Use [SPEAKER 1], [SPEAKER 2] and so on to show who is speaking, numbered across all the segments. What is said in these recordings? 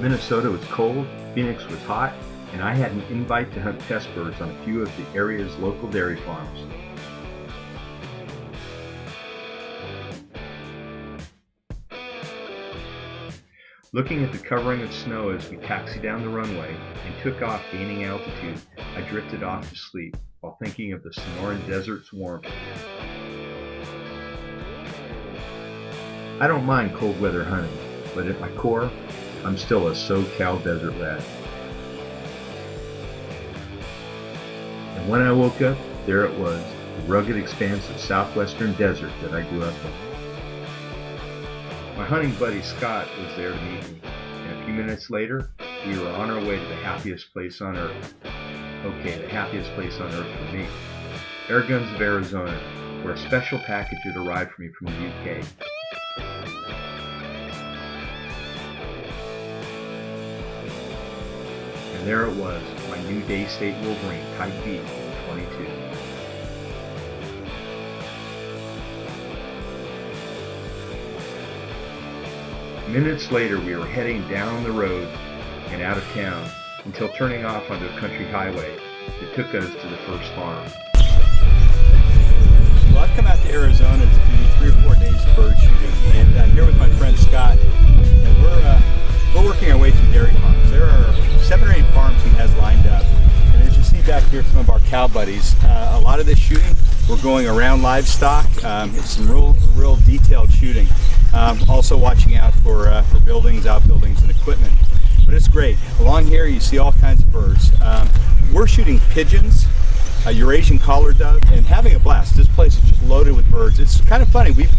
[SPEAKER 1] Minnesota was cold, Phoenix was hot, and I had an invite to hunt pest birds on a few of the area's local dairy farms. Looking at the covering of snow as we taxied down the runway and took off gaining altitude, I drifted off to sleep while thinking of the Sonoran Desert's warmth. I don't mind cold weather hunting, but at my core, I'm still a SoCal desert rat. And when I woke up, there it was, the rugged expanse of southwestern desert that I grew up in. My hunting buddy Scott was there to meet me, and a few minutes later, we were on our way to the happiest place on earth. Okay, the happiest place on earth for me. Air Guns of Arizona, where a special package had arrived for me from the UK. And there it was, my new Daystate Wolverine Type B 22. Minutes later, we were heading down the road and out of town until turning off onto a country highway that took us to the first farm.
[SPEAKER 2] Well, I've come out to Arizona to do 3 or 4 days of bird shooting, and I'm here with my friend Scott, and we're working our way through dairy farms. There are 7 or 8 farms he has lined up, and as you see back here, some of our cow buddies. A lot of this shooting, we're going around livestock. It's some real detailed shooting. Also watching out for buildings, outbuildings, and equipment. But it's great. Along here you see all kinds of birds. We're shooting pigeons, Eurasian collared dove, and having a blast. This place is just loaded with birds. It's kind of funny. We've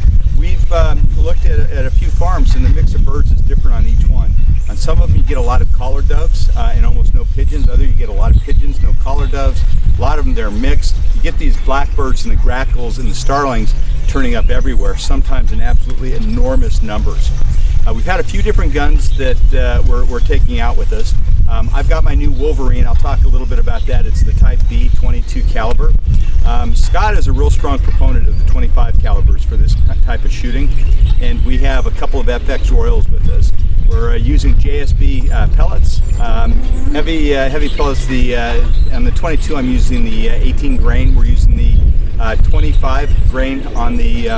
[SPEAKER 2] looked at a few farms, and the mix of birds is different on each one. On some of them you get a lot of collared doves and almost no pigeons. Other you get a lot of pigeons, no collared doves. A lot of them they're mixed. You get these blackbirds and the grackles and the starlings turning up everywhere, sometimes in absolutely enormous numbers. We've had a few different guns that we're taking out with us. I've got my new Wolverine. I'll talk a little bit about that. It's the Type B 22 caliber. Scott is a real strong proponent of the 25 calibers for this type of shooting, and we have a couple of FX Royals with us. We're using JSB pellets, heavy pellets. On the 22, I'm using the 18 grain. We're using the 25 grain on the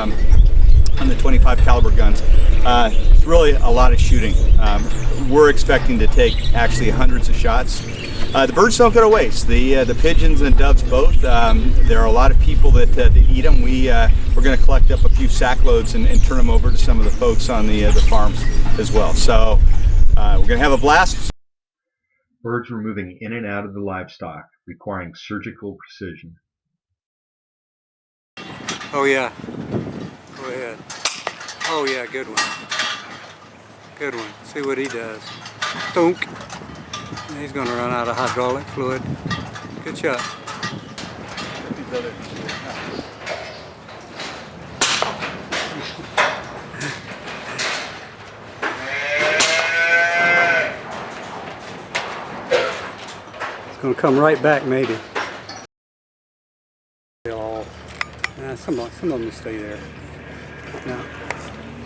[SPEAKER 2] 25 caliber guns. It's really a lot of shooting. We're expecting to take actually hundreds of shots. The birds don't go to waste. The pigeons and doves both. There are a lot of people that eat them. We're going to collect up a few sack loads and turn them over to some of the folks on the farms as well. So we're going to have a blast.
[SPEAKER 1] Birds were moving in and out of the livestock, requiring surgical precision.
[SPEAKER 3] Oh yeah, go ahead. Oh yeah, good one. Good one. See what he does. Thunk. He's going to run out of hydraulic fluid. Good shot. It's going to come right back maybe. Some of them stay there. No,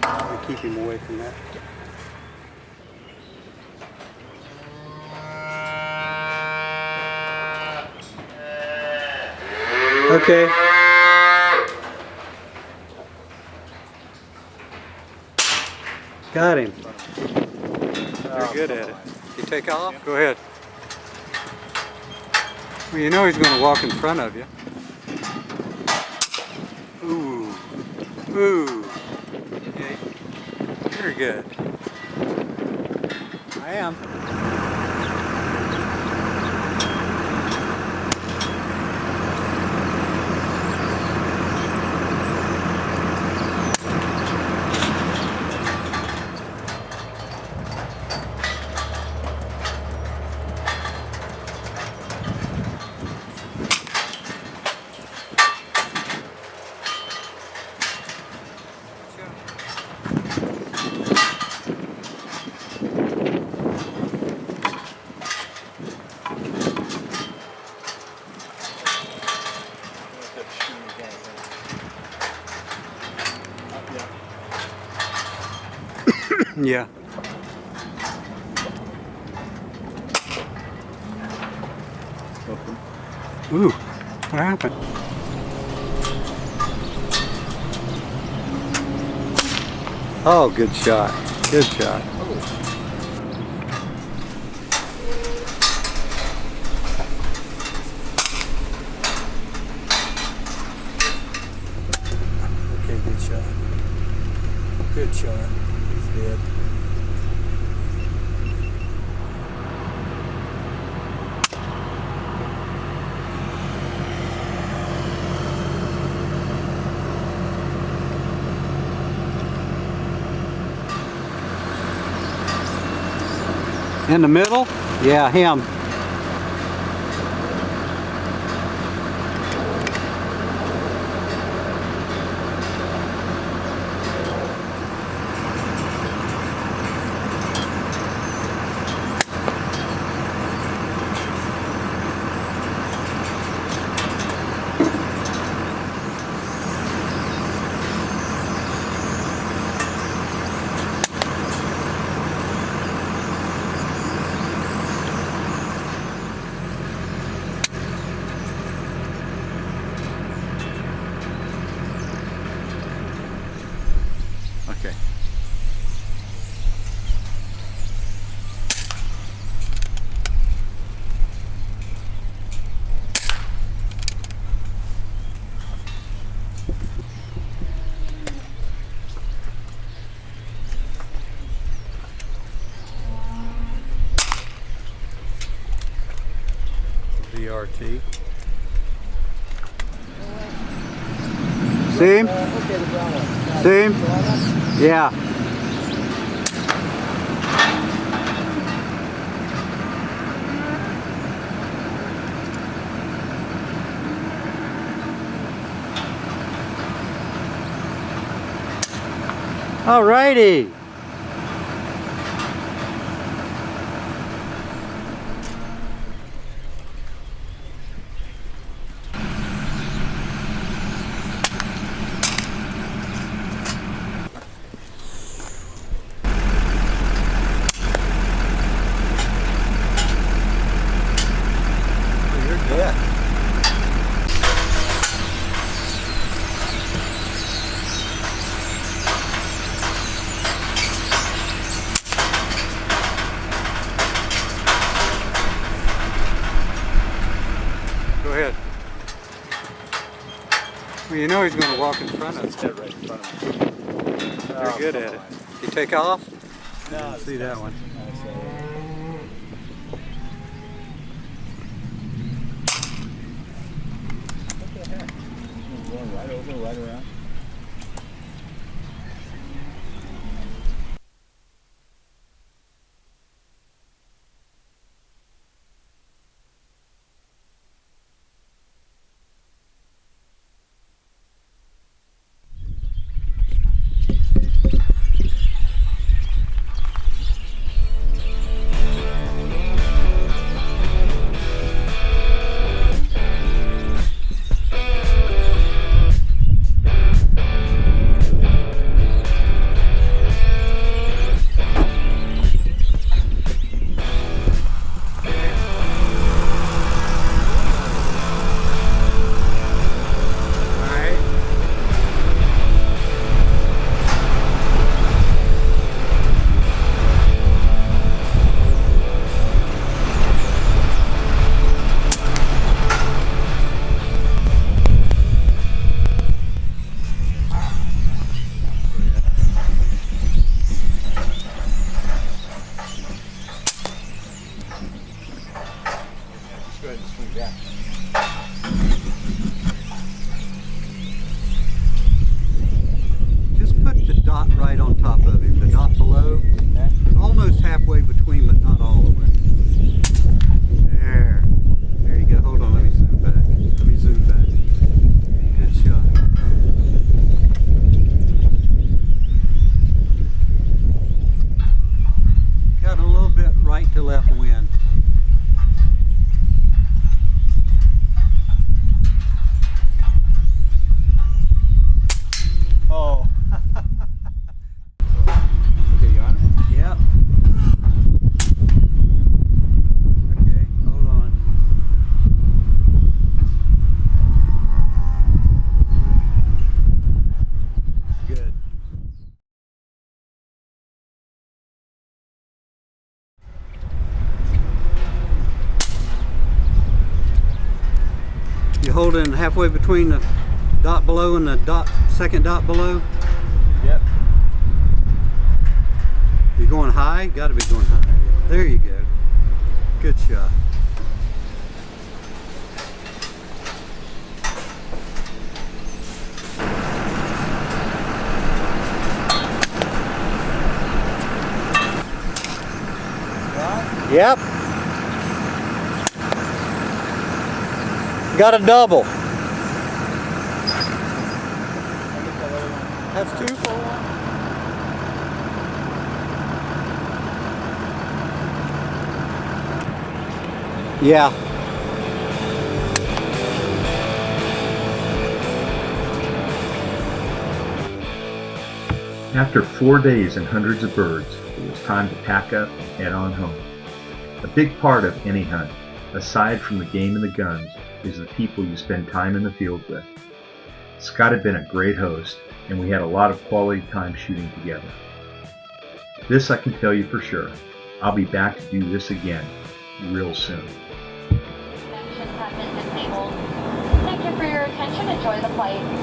[SPEAKER 3] I'll keep him away from that. Okay. Got him. You're good at it. You take off? Go ahead. Well, you know he's going to walk in front of you. Ooh. Ooh. Okay. Very good. I am. Yeah. Ooh, what happened? Oh, good shot. Good shot. Okay, good shot. Good shot. He's dead. In the middle? Yeah, him. Okay. VRT. See him? See him? Yeah. Alrighty. Go ahead. Well, you know he's going to walk in front of us.
[SPEAKER 2] Dead right in front of me.
[SPEAKER 3] You're good at it. You take off?
[SPEAKER 2] No,
[SPEAKER 3] See that one.
[SPEAKER 2] What the heck? Going right over, right around. Go ahead and swing back.
[SPEAKER 3] Just put the dot right on top of him, the dot below, almost halfway between, but not all the way. There. There you go. Hold on, let me zoom back. Let me zoom back. Good shot. Got a little bit right to left wind.
[SPEAKER 2] Oh. Okay, you on it?
[SPEAKER 3] Yep. You hold in halfway between the dot below and the second dot below.
[SPEAKER 2] Yep.
[SPEAKER 3] You're going high? Got to be going high. There you go. Good shot. Yep. Got a double. That's 2 for 1. Yeah.
[SPEAKER 1] After 4 days and hundreds of birds, it was time to pack up and head on home. A big part of any hunt, aside from the game and the guns, is the people you spend time in the field with. Scott had been a great host, and we had a lot of quality time shooting together. This I can tell you for sure. I'll be back to do this again real soon.
[SPEAKER 4] Connections have been disabled. Thank you for your attention. Enjoy the flight.